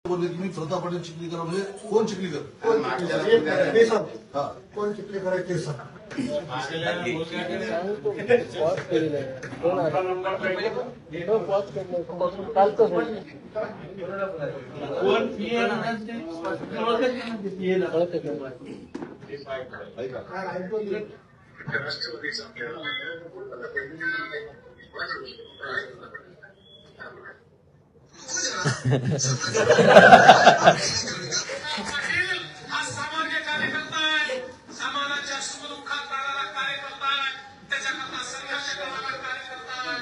बोलले की मी प्रताप पाटील चिखलीकर म्हणजे कोण चिखलीकर कोण चिखलीकर आहे ते सांग. सामान्य कार्यकर्ता आहे, समाजाच्या सुखदुःखात राहणारा कार्यकर्ता आहे, त्याच्याकरता संघर्ष करणारा कार्यकर्ता आहे.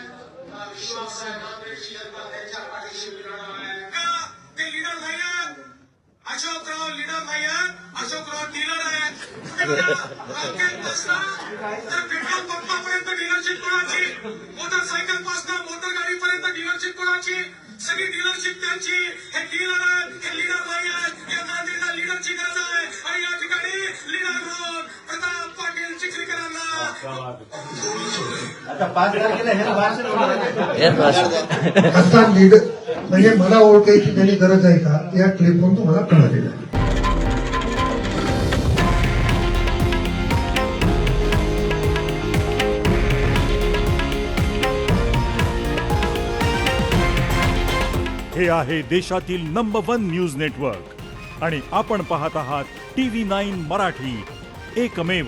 विश्वास आहे काँग्रेसची जनता त्यांच्या पाठीशी उभा आहे. का ते लीडर नाही आहेत? अशोकराव लीडर नाही आहेत, अशोकराव डीलर आहेत. तर पेट्रोल पंपापर्यंत डीलरशिप कोणाची, मोटरसायकल पासून मोटर गाडीपर्यंत डीलरशिप कोणाची, सगळी डीलरशिप त्यांची. हे डीलर आहेत, हे लीडर नाही आहेत. या नांदेडला लीडरची गरज आहे आणि या ठिकाणी लीडर म्हणून प्रताप पाटील चिखलीकरांना असा लीडर म्हणजे मला ओळखायची त्यांनी गरज आहे का, या क्लिपवरून तुम्हाला कळालेलं आहे. हे आहे देशातील नंबर 1 न्यूज नेटवर्क आणि आपण पाहत आहात TV9 मराठी, एकमेव.